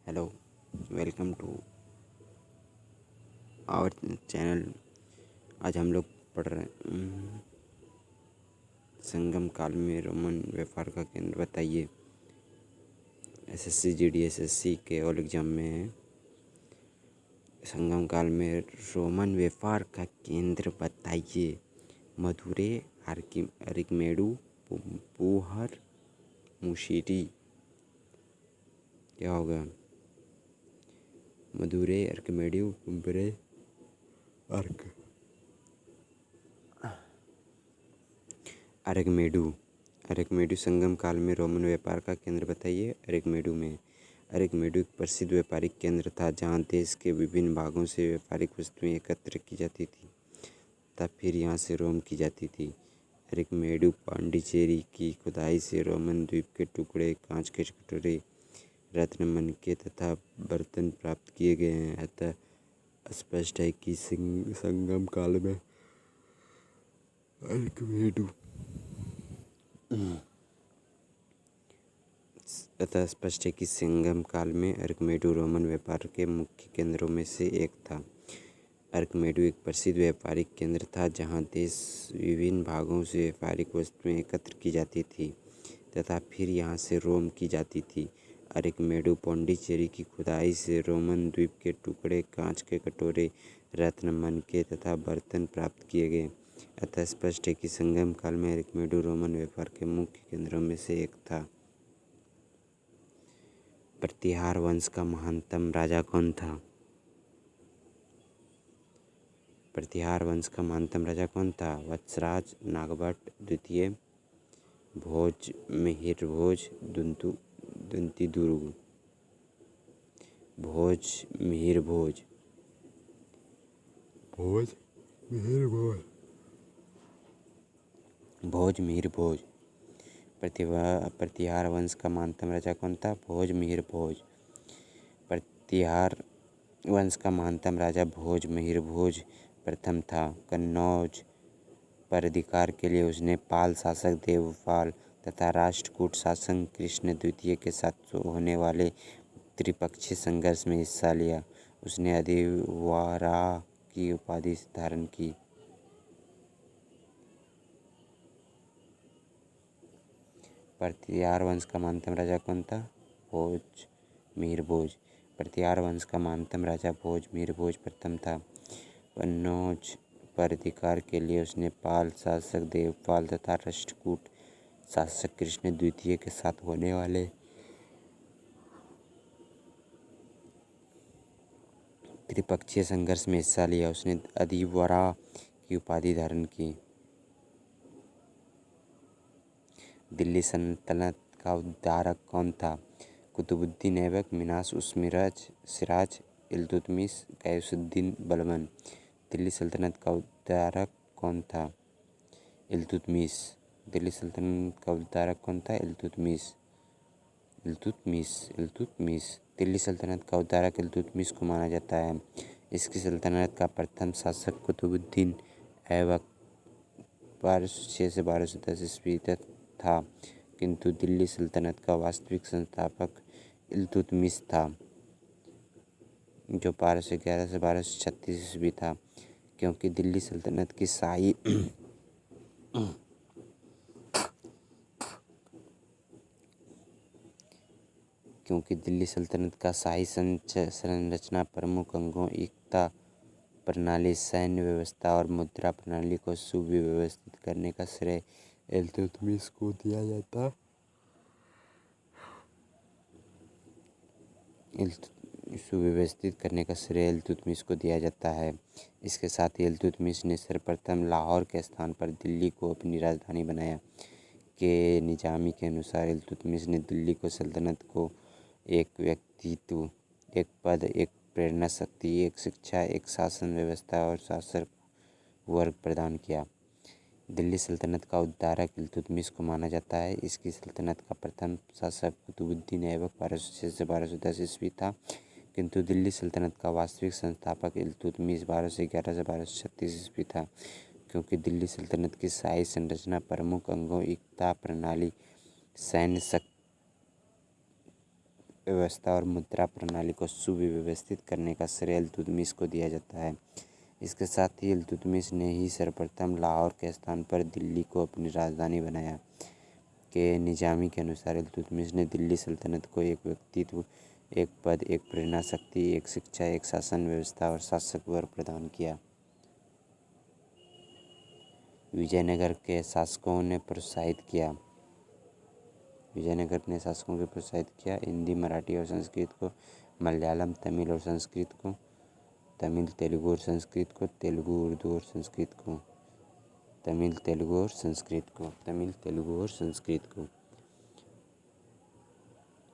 Hello, welcome to our channel. आज हम लोग पढ़ रहे हैं संगम काल में रोमन व्यापार का केंद्र बताइए। एसएससी जीडी एसएससी के ऑल एग्जाम में है। संगम काल में रोमन व्यापार का केंद्र बताइए। मदुरै, अरिकमेडु, पुहर, मुशिरी। क्या होगा? मदुरै, अरिकमेडु, पुहर, अरिकमेडु संगम काल में रोमन व्यापार का केंद्र बताइए। अरिकमेडु एक प्रसिद्ध व्यापारिक केंद्र था जहाँ देश के विभिन्न भागों से व्यापारिक वस्तुएं एकत्र की जाती थी तथा फिर यहाँ से रोम की जाती थी। अरिकमेडु पांडिचेरी की खुदाई से रोमन द्वीप के टुकड़े, कांच के कटोरे, रत्न, मनके तथा बर्तन प्राप्त किए गए हैं। अतः स्पष्ट है कि संगम काल में अरिकमेडु संगम काल में अरिकमेडु रोमन व्यापार के मुख्य केंद्रों में से एक था। अरिकमेडु एक प्रसिद्ध व्यापारिक केंद्र था जहाँ देश विभिन्न भागों से व्यापारिक वस्तुएं एकत्र की जाती थी तथा फिर यहाँ से रोम की जाती थी। अरिकमेडु पांडिचेरी की खुदाई से रोमन द्वीप के टुकड़े, कांच के कटोरे, रत्न, मनके तथा बर्तन प्राप्त किए गए। अतः स्पष्ट है कि संगम काल में अरिकमेडु रोमन व्यापार के मुख्य केंद्रों में से एक था। प्रतिहार वंश का महानतम राजा कौन था? प्रतिहार वंश का महानतम राजा कौन था? वत्सराज, नागभट्ट द्वितीय, भोज, मिहिरभोज, दंतिदुर्ग। भोज मिहिरभोज। प्रतिहार वंश का महानतम राजा कौन था? भोज मिहिरभोज। प्रतिहार वंश का महानतम राजा भोज मिहिरभोज प्रथम था। कन्नौज पर अधिकार के लिए उसने पाल शासक देवपाल तथा राष्ट्रकूट शासक कृष्ण द्वितीय के साथ होने वाले त्रिपक्षीय संघर्ष में हिस्सा लिया। उसने अधिवराह की उपाधि धारण की। प्रतिहार वंश का महानतम राजा कौन था? भोज मिहिरभोज। प्रतिहार वंश का महानतम राजा भोज मिहिरभोज प्रथम था। कन्नौज पर अधिकार के लिए उसने पाल शासक देवपाल तथा राष्ट्रकूट शासक कृष्ण द्वितीय के साथ होने वाले त्रिपक्षीय संघर्ष में हिस्सा लिया। उसने अधिवराह की उपाधि धारण की। दिल्ली सल्तनत का उद्धारक कौन था? कुतुबुद्दीन ऐबक, मिनास-उस-मिराज, सिराज, इल्तुतमिश, गयासुद्दीन बलबन। दिल्ली सल्तनत का उद्धारक कौन था? इल्तुतमिश। दिल्ली सल्तनत का उद्धारक कौन था? इल्तुतमिश। दिल्ली सल्तनत का उद्धारक इल्तुतमिश को माना जाता है। इसकी सल्तनत का प्रथम शासक कुतुबुद्दीन ऐबक 1206 से 1210 ईस्वी तक था, किंतु दिल्ली सल्तनत का वास्तविक संस्थापक इल्तुतमिश था, जो 1211 से 1236 ईस्वी था। क्योंकि दिल्ली सल्तनत की शाही संरचना प्रमुख अंगों एकता प्रणाली, सैन्य व्यवस्था और मुद्रा प्रणाली को सुव्यवस्थित करने का श्रेय इल्तुतमिश को दिया जाता है। इसके साथ ही इल्तुतमिश ने सर्वप्रथम लाहौर के स्थान पर दिल्ली को अपनी राजधानी बनाया। के निजामी के अनुसार इल्तुतमिश ने दिल्ली को सल्तनत को एक व्यक्तित्व, एक पद, एक प्रेरणा शक्ति, एक शिक्षा, एक शासन व्यवस्था और शासक वर्ग प्रदान किया। दिल्ली सल्तनत का उद्धारक इल्तुतमिश को माना जाता है। इसकी सल्तनत का प्रथम शासक कुतुबुद्दीन ऐबक 1206 से 1210 ईस्वी था, किंतु दिल्ली सल्तनत का वास्तविक संस्थापक इल्तुतमिश 1211 से 1236 ईस्वी था। क्योंकि दिल्ली सल्तनत की शाही संरचना प्रमुख अंगों एकता प्रणाली, सैन्य व्यवस्था और मुद्रा प्रणाली को सुव्यवस्थित करने का श्रेय इल्तुतमिश को दिया जाता है। इसके साथ ही इल्तुतमिश ने ही सर्वप्रथम लाहौर के स्थान पर दिल्ली को अपनी राजधानी बनाया। के निजामी के अनुसार इल्तुतमिश ने दिल्ली सल्तनत को एक व्यक्तित्व, एक पद, एक प्रेरणा शक्ति, एक शिक्षा, एक शासन व्यवस्था और शासक वर्ग प्रदान किया। विजयनगर के शासकों ने प्रोत्साहित किया हिंदी, मराठी और संस्कृत को, मलयालम, तमिल और संस्कृत को, तमिल, तेलुगु और संस्कृत को, तेलुगु, उर्दू और संस्कृत को, तमिल, तेलुगु और संस्कृत को।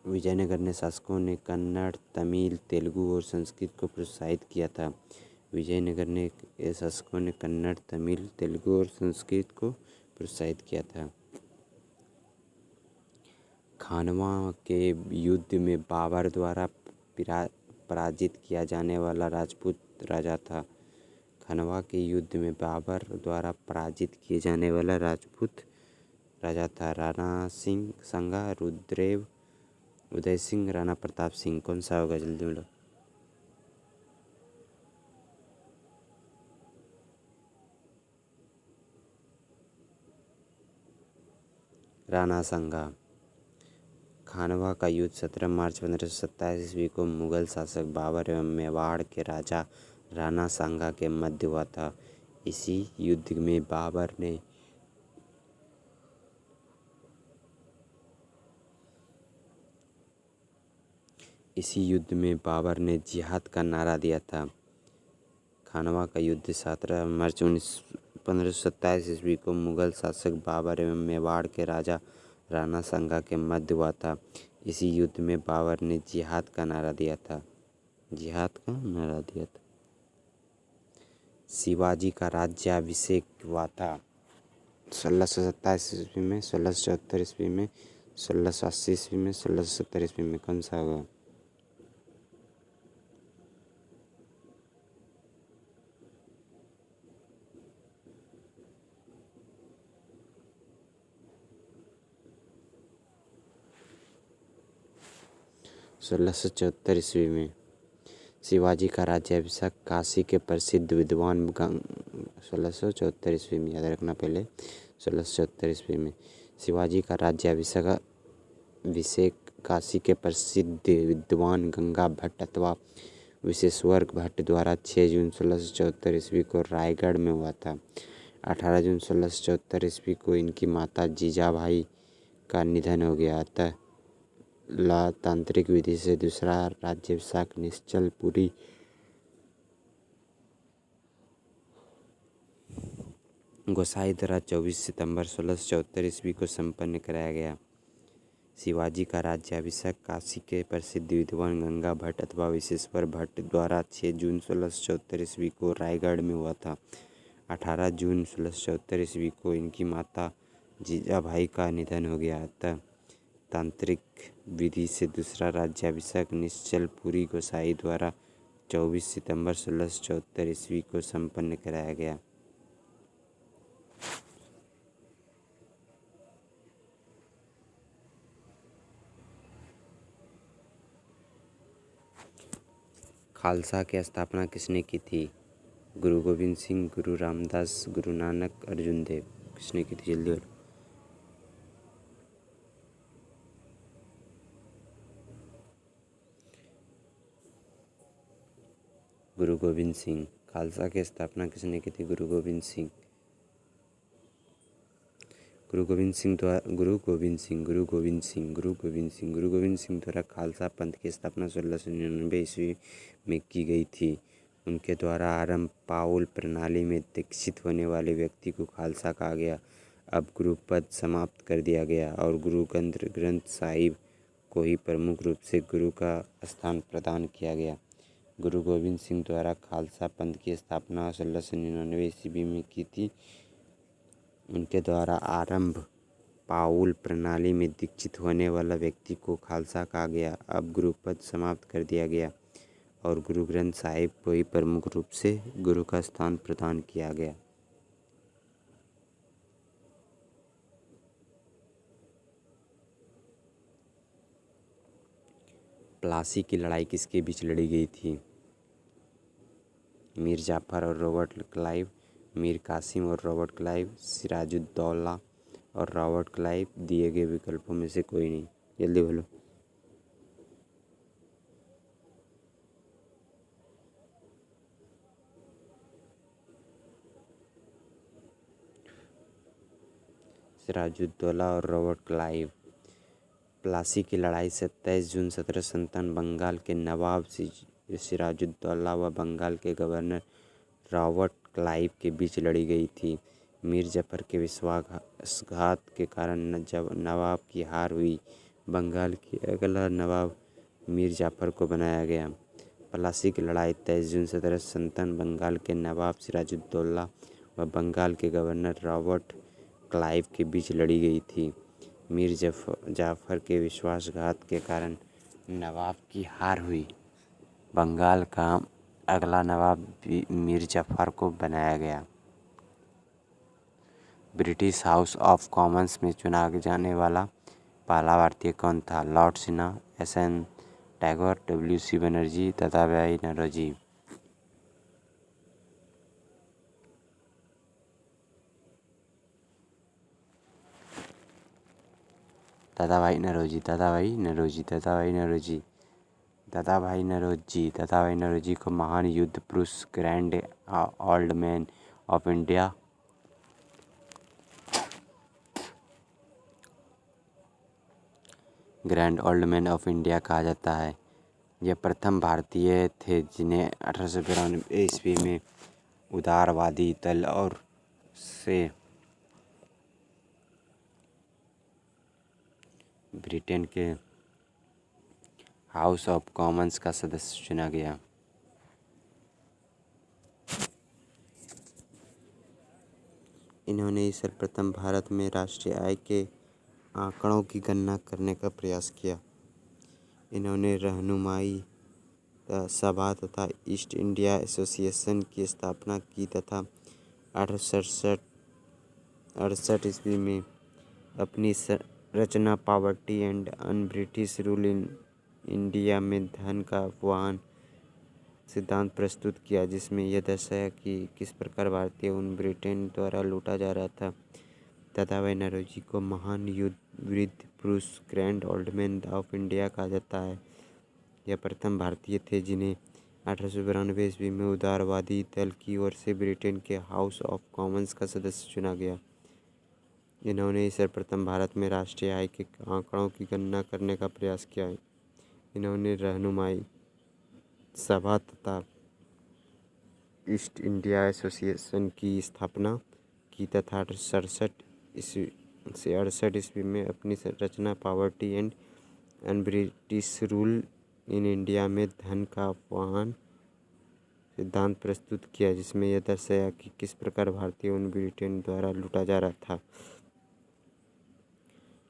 विजयनगर ने शासकों ने कन्नड़, तमिल, तेलुगु और संस्कृत को प्रोत्साहित किया था। विजयनगर ने शासकों ने कन्नड़, तमिल, तेलुगु और संस्कृत को प्रोत्साहित किया था। खानवा के युद्ध में बाबर द्वारा पराजित किया जाने वाला राजपूत राजा था। खनवा के युद्ध में बाबर द्वारा पराजित किए जाने वाला राजपूत राजा था। राणा सिंह संगा, रुद्रदेव, उदय सिंह, राणा प्रताप सिंह। कौन सा होगा जल्दी बोलो। राणा संगा। खानवा का युद्ध 17 मार्च 1527 ईस्वी को मुगल शासक बाबर एवं मेवाड़ के राजा राणा सांगा के मध्य हुआ था। इसी युद्ध में बाबर ने जिहाद का नारा दिया था। खानवा का युद्ध 17 मार्च 1527 ईस्वी को मुगल शासक बाबर एवं मेवाड़ के राजा राणा सांगा के मध्य हुआ था। इसी युद्ध में बाबर ने जिहाद का नारा दिया था। शिवाजी का राज्याभिषेक हुआ था 1627 ईस्वी में, 1674 ईस्वी में, 1680 ईस्वी में, 1670 ईस्वी में। कौन सा होगा। सोलह सौ चौहत्तर ईस्वी में शिवाजी का राज्याभिषेक काशी के प्रसिद्ध विद्वान 1674 ईस्वी में, याद रखना पहले। 1674 ईस्वी में शिवाजी का राज्याभिषेक काशी के प्रसिद्ध विद्वान गंगा भट्ट अथवा विश्वेश्वर भट्ट द्वारा 6 जून 1674 ईस्वी को रायगढ़ में हुआ था। 18 जून 1674 ईस्वी को इनकी माता जीजाबाई का निधन हो गया। अतः तांत्रिक विधि से दूसरा राज्याभिषेक निश्चलपुरी गोसाई द्वारा 24 सितंबर 1674 ईस्वी को संपन्न कराया गया। शिवाजी का राज्याभिषेक काशी के प्रसिद्ध विद्वान गंगा भट्ट अथवा विश्वेश्वर भट्ट द्वारा 6 जून 1674 ईस्वी को रायगढ़ में हुआ था। 18 जून 1674 ईस्वी को इनकी माता जीजाबाई का निधन हो गया। अतः तांत्रिक विधि से दूसरा राज्याभिषेक निश्चलपुरी गोसाई द्वारा 24 सितंबर 1674 ईस्वी को संपन्न कराया गया। खालसा की स्थापना किसने की थी। गुरु गोविंद सिंह, गुरु रामदास, गुरु नानक, अर्जुन देव। किसने की थी जल्दी बोलो। गुरु गोविंद सिंह। खालसा की स्थापना किसने की थी। गुरु गोविंद सिंह। गुरु गोविंद सिंह द्वारा खालसा पंथ की स्थापना 1699 ईस्वी में की गई थी। उनके द्वारा आरंभ पाउल प्रणाली में दीक्षित होने वाले व्यक्ति को खालसा कहा गया। अब गुरु पद समाप्त कर दिया गया और गुरु ग्रंथ साहिब को ही प्रमुख रूप से गुरु का स्थान प्रदान किया गया। गुरु गोविंद सिंह द्वारा खालसा पंथ की स्थापना 1699 ईस्वी में की थी। उनके द्वारा आरंभ पाउल प्रणाली में दीक्षित होने वाला व्यक्ति को खालसा कहा गया। अब गुरु पद समाप्त कर दिया गया और गुरु ग्रंथ साहिब को ही प्रमुख रूप से गुरु का स्थान प्रदान किया गया। प्लासी की लड़ाई किसके बीच लड़ी गई थी? मीर जाफ़र और रॉबर्ट क्लाइव, मीर कासिम और रॉबर्ट क्लाइव, सिराजुद्दौला और रॉबर्ट क्लाइव। दिए गए विकल्पों में से कोई नहीं। जल्दी बोलो। सिराजुद्दौला और रॉबर्ट क्लाइव। प्लासी की लड़ाई 27 जून 1757 बंगाल के नवाब सिराजुद्दौला व बंगाल के गवर्नर रॉबर्ट क्लाइव के बीच लड़ी गई थी। मीर जाफ़र के विश्वासघात के कारण जब नवाब की हार हुई, बंगाल के अगला नवाब मीर जाफ़र को बनाया गया। प्लासी की लड़ाई 23 जून 1757 बंगाल के नवाब सिराजुद्दौला व बंगाल के गवर्नर रॉबर्ट क्लाइव के बीच लड़ी गई थी। मीर जाफ़र के विश्वासघात के कारण नवाब की हार हुई, बंगाल का अगला नवाब मीर जाफ़र को बनाया गया। ब्रिटिश हाउस ऑफ कॉमन्स में चुना जाने वाला पहला भारतीय कौन था? लॉर्ड सिन्हा, एस.एन. टैगोर, डब्ल्यू.सी. बनर्जी, दादाभाई नौरोजी। दादाभाई नौरोजी, दादाभाई नौरोजी, दादाभाई नौरोजी, दादाभाई नौरोजी। दादाभाई नौरोजी को महान युद्ध पुरुष, Grand Old Man of India, Grand Old Man of India कहा जाता है। यह प्रथम भारतीय थे जिन्हें 1892 ईस्वी में उदारवादी दल और से ब्रिटेन के हाउस ऑफ कॉमन्स का सदस्य चुना गया। इन्होंने सर्वप्रथम भारत में राष्ट्रीय आय के आंकड़ों की गणना करने का प्रयास किया। इन्होंने रहनुमाई सभा तथा ईस्ट इंडिया एसोसिएशन की स्थापना की तथा 1868 ईस्वी में अपनी रचना poverty and un British rule in India में धन का आह्वान सिद्धांत प्रस्तुत किया, जिसमें यह दर्शाया कि किस प्रकार भारतीय उन ब्रिटेन द्वारा लूटा जा रहा था। दादाभाई नौरोजी को महान युद्ध पुरुष, Grand Old Man of India कहा जाता है। यह प्रथम भारतीय थे जिन्हें 1892 ईस्वी में उदारवादी दल की ओर से ब्रिटेन के हाउस ऑफ कॉमन्स का सदस्य चुना गया। इन्होंने सर्वप्रथम भारत में राष्ट्रीय आय के आंकड़ों की गणना करने का प्रयास किया। इन्होंने रहनुमाई सभा तथा ईस्ट इंडिया एसोसिएशन की स्थापना की तथा 1868 ईस्वी में अपनी रचना poverty and un British rule in India में धन का आह्वान सिद्धांत प्रस्तुत किया, जिसमें यह दर्शाया कि किस प्रकार भारतीय उन ब्रिटेन द्वारा लूटा जा रहा था।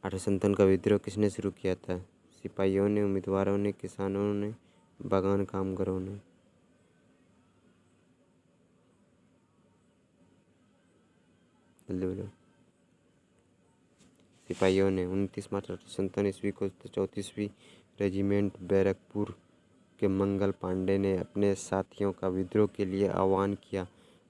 1857 का विद्रोह किसने शुरू किया था? सिपाहियों ने, उम्मीदवारों ने, किसानों ने, बागान कामगारों ने। जल्दी बोलो। सिपाहियों ने। 29 मार्च 1857 ईस्वी को 34वीं रेजिमेंट बैरकपुर के मंगल पांडे ने अपने साथियों का विद्रोह के लिए आह्वान किया।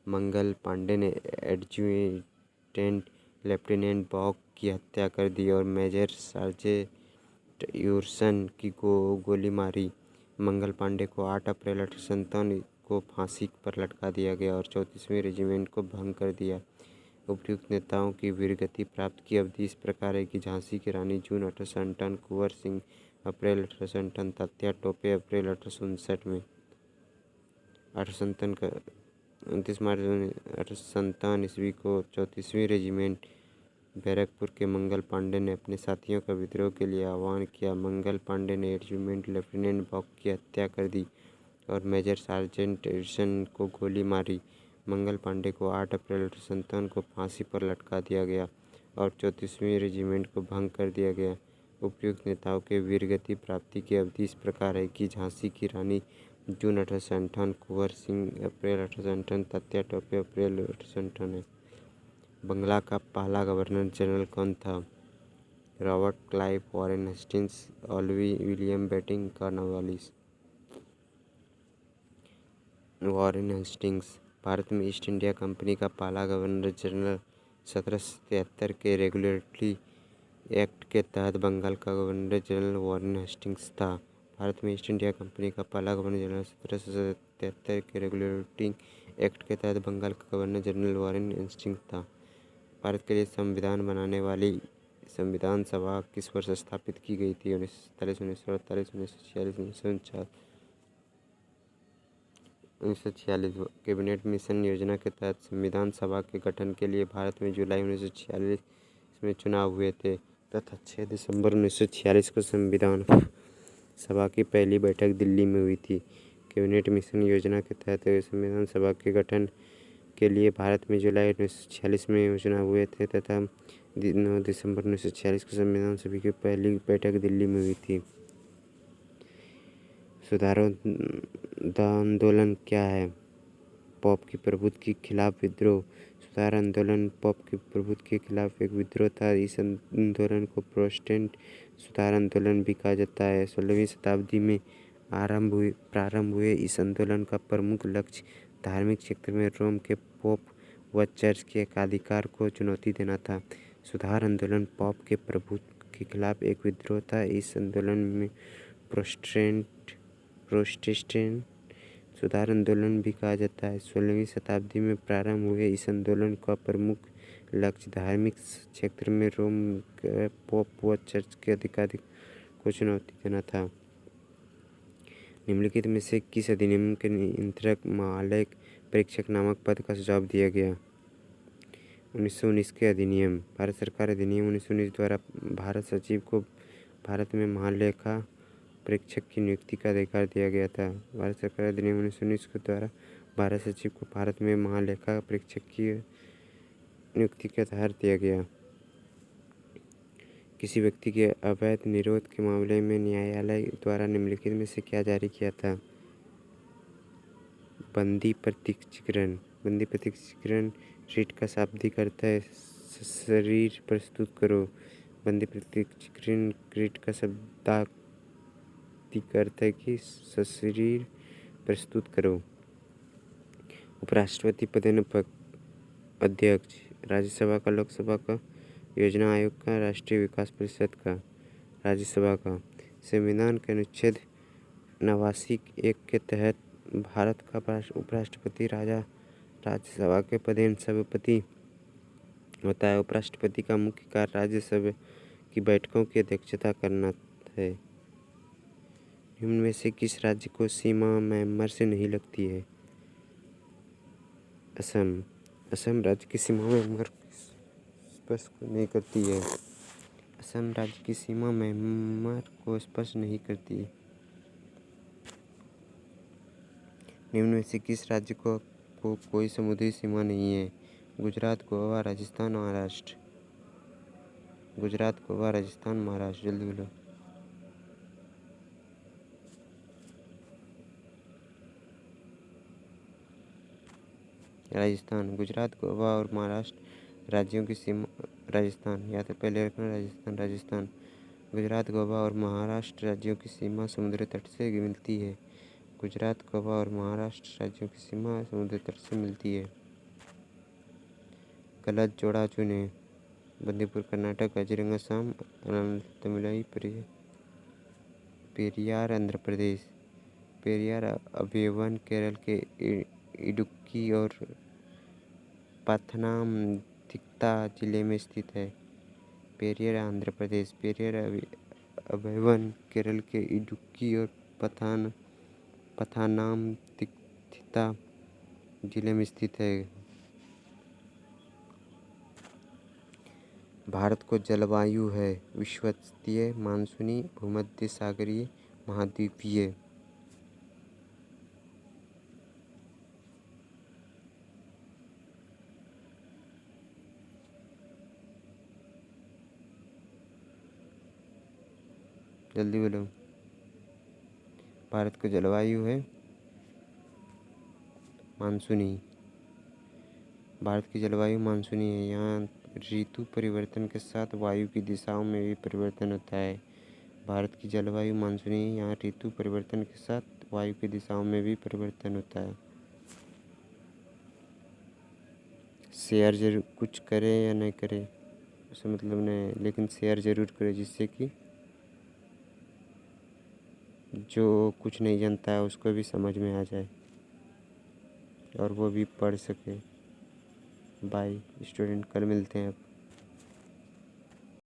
मंगल पांडे ने एडजुटेंट लेफ्टिनेंट बॉक की हत्या कर दी और मेजर सार्जेंट यूरसन की गोली मारी। मंगल पांडे को 8 अप्रैल 1857 को फांसी पर लटका दिया गया और 34वीं रेजिमेंट को भंग कर दिया। उपयुक्त नेताओं की वीरगति प्राप्त की अवधि इस प्रकार है कि झांसी की रानी जून 1857, कुंवर सिंह अप्रैल 1858, तात्या टोपे अप्रैल 1859 में। 29 मार्च 1857 ईस्वी को 34वीं रेजिमेंट बैरकपुर के मंगल पांडे ने अपने साथियों का विद्रोह के लिए आह्वान किया। मंगल पांडे ने रेजिमेंट लेफ्टिनेंट बॉक की हत्या कर दी और मेजर सार्जेंट यूरसन को गोली मारी। मंगल पांडे को 8 अप्रैल 1857 को फांसी पर लटका दिया गया और 34वीं रेजिमेंट को भंग कर दिया गया। उपयुक्त नेताओं के वीरगति प्राप्ति की अवधि इस प्रकार है कि झांसी की रानी जून 1858, कुंवर सिंह अप्रैल 1858, तात्या टोपे अप्रैल 1858 है। बंगाल का पहला गवर्नर जनरल कौन था? रॉबर्ट क्लाइव, वॉरेन हेस्टिंग्स, ऑलिवी William Bentinck, Cornwallis. Warren Hastings Bharat में ईस्ट इंडिया कंपनी का पहला गवर्नर जनरल 1773 के रेगुलेटरी एक्ट के तहत बंगाल का गवर्नर जनरल वॉरेन हेस्टिंग्स था। भारत में ईस्ट इंडिया कंपनी का पहला गवर्नर जनरल 1773 के रेगुलेटरी एक्ट के तहत बंगाल का गवर्नर जनरल वॉरेन हेस्टिंग्स था। भारत के लिए संविधान बनाने वाली संविधान सभा किस वर्ष स्थापित की गई थी? 1947, 1948, 1946, 1946। कैबिनेट मिशन योजना के तहत संविधान सभा के गठन के लिए भारत में जुलाई 1946 में चुनाव हुए थे तथा 6 दिसंबर 1946 को संविधान सभा की पहली बैठक दिल्ली में हुई थी। कैबिनेट मिशन योजना के तहत संविधान सभा के गठन के लिए भारत में जुलाई 1946 में चुनाव हुए थे तथा 9 दिसंबर 1946 को संविधान सभा की पहली बैठक दिल्ली में हुई थी। सुधारों द आंदोलन क्या है? पोप की प्रभुत्व के खिलाफ विद्रोह। सुधार आंदोलन पोप की प्रभुत्व के खिलाफ एक विद्रोह था। इस आंदोलन को प्रोटेस्टेंट सुधार आंदोलन भी कहा जाता है। 16वीं शताब्दी में प्रारंभ हुए इस आंदोलन का प्रमुख लक्ष्य धार्मिक क्षेत्र में रोम के पोप व चर्च के एकाधिकार को चुनौती देना था। सुधार आंदोलन पोप के प्रभुत्व के खिलाफ एक विद्रोह था। इस आंदोलन में प्रोटेस्टेंट सुधार आंदोलन भी कहा जाता है। 16वीं शताब्दी में प्रारंभ हुए इस आंदोलन का प्रमुख लक्ष्य धार्मिक क्षेत्र में रोम के पोप व चर्च के अधिकार को चुनौती देना था। निम्नलिखित में से किस अधिनियम के नियंत्रक महालेख परीक्षक नामक पद का सुझाव दिया गया? 1919 के अधिनियम। भारत सरकार अधिनियम 1919 द्वारा भारत सचिव को भारत में महालेखा परीक्षक की नियुक्ति का अधिकार दिया गया था। भारत सरकार अधिनियम 1919 के द्वारा भारत सचिव को भारत में महालेखा परीक्षक की नियुक्ति का अधिकार दिया गया। किसी व्यक्ति के अवैध निरोध के मामले में न्यायालय द्वारा निम्नलिखित में से क्या जारी किया था? बंदी प्रत्यक्षीकरण। बंदी प्रत्यक्षीकरण रिट का शाब्दिक अर्थ है शरीर प्रस्तुत करो। बंदी प्रत्यक्षीकरण रिट का शब्दार्थ अर्थ है कि सशरीर प्रस्तुत करो। उपराष्ट्रपति पदेनुपद अध्यक्ष राज्यसभा का, लोकसभा का, योजना आयोग का, राष्ट्रीय विकास परिषद का, राज्यसभा का। संविधान के अनुच्छेद 89(1) के तहत भारत का उपराष्ट्रपति राज्यसभा के पदेन सभापति होता है। उपराष्ट्रपति का मुख्य कार्य राज्यसभा की बैठकों की अध्यक्षता करना है। निम्न में से किस राज्य को सीमा म्यांमार से नहीं लगती है? असम। असम राज्य की सीमा म्यांमार को स्पर्श नहीं करती है। असम राज्य की सीमा म्यांमार को स्पर्श नहीं करती है। निम्न में से किस राज्य को कोई समुद्री सीमा नहीं है? गुजरात, गोवा, राजस्थान, महाराष्ट्र। गुजरात, गोवा, राजस्थान, महाराष्ट्र। जल्दी बोलो। राजस्थान। गुजरात, गोवा और महाराष्ट्र राज्यों की सीमा राजस्थान, या तो पहले रखना राजस्थान। राजस्थान, गुजरात, गोवा और महाराष्ट्र राज्यों की सीमा समुद्री तट से मिलती है। गुजरात, गोवा और महाराष्ट्र राज्यों की सीमा समुद्री तट से मिलती है। गलत जोड़ा चुने। बंदीपुर कर्नाटक, काजीरंगा असम, तमिलाई, पेरियार आंध्र प्रदेश। पेरियार अभयवन केरल के इडुक्की और पथनमथिट्टा जिले में स्थित है। पेरियार आंध्र प्रदेश। पेरियार अभयवन केरल के इडुक्की और पथानामथिट्टा जिले में स्थित है। भारत को जलवायु है विषुवतीय, मानसूनी, भूमध्य सागरीय, महाद्वीपीय। जल्दी बोलो। भारत को जलवायु है मानसूनी। भारत की जलवायु मानसूनी है। यहाँ ऋतु परिवर्तन के साथ वायु की दिशाओं में भी परिवर्तन होता है। भारत की जलवायु मानसूनी है। यहाँ ऋतु परिवर्तन के साथ वायु की दिशाओं में भी परिवर्तन होता है। शेयर जरूर कुछ करें या नहीं करें उससे मतलब नहीं, लेकिन शेयर ज़रूर करें जिससे कि जो कुछ नहीं जानता है उसको भी समझ में आ जाए और वो भी पढ़ सके। बाय स्टूडेंट, कल मिलते हैं।